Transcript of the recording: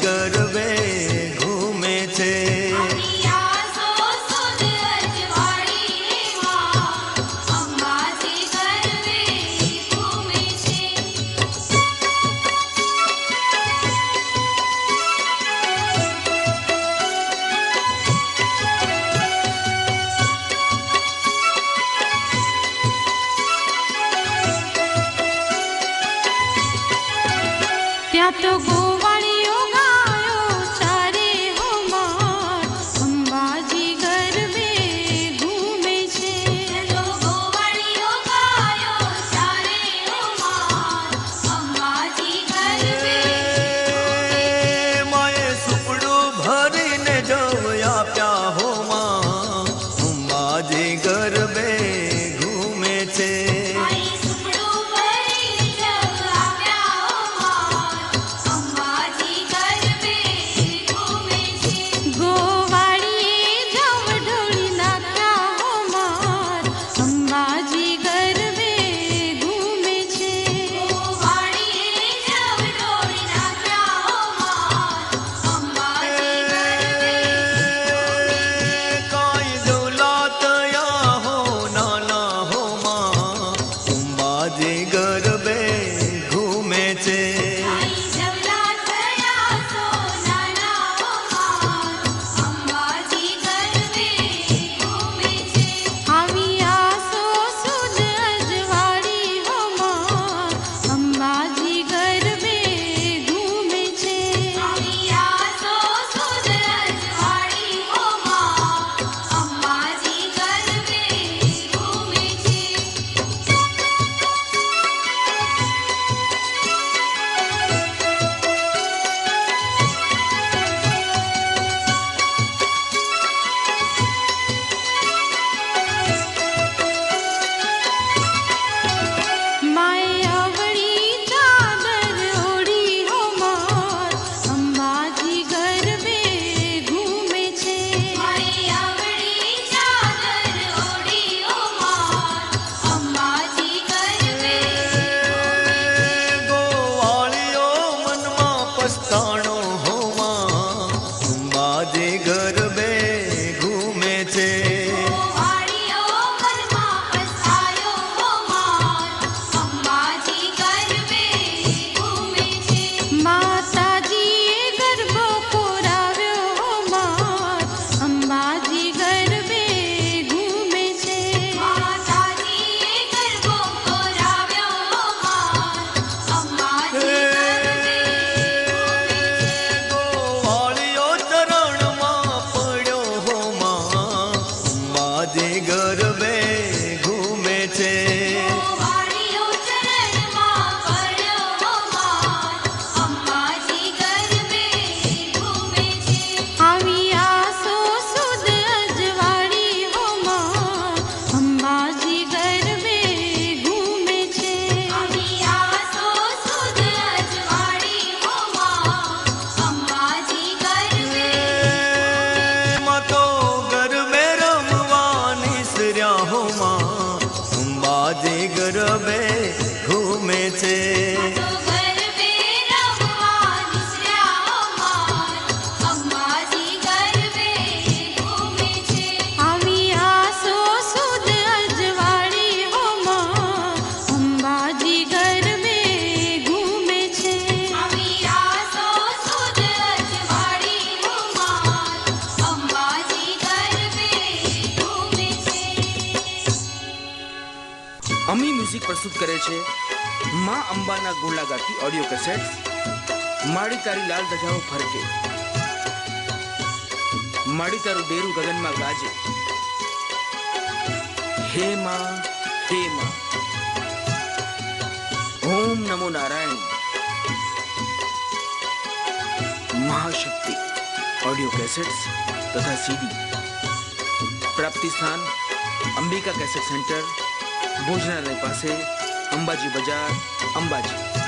ગરબે ઘૂમે છે. तो गोवाड़ियो गायो चारे हो मार अंबाजी गरबे घूमे छे. तो गोवाड़ियो गायो चारे हो मार अंबाजी गरबे माए सुपड़ू भरीने जवया प्या हो मां अंबाजी गरबे घूमे छे. ગરબે ઘૂમે છે. અમી મ્યુઝિક પ્રસ્તુત કરે છે માં અંબાના ગુણલા ગાતી ઓડિયો કેસેટ માડી તારી લાલ ધજાઓ ફરકે, માડી તારું ડેરું ગગનમાં ગાજે, હે માં ઓમ નમો નારાયણ, મહાશક્તિ ઓડિયો કેસેટ્સ તથા સીડી. પ્રાપ્તિ સ્થાન અંબિકા કેસેટ સેન્ટર, ભોજનાલય પાસે, અંબાજી બજાર, અંબાજી.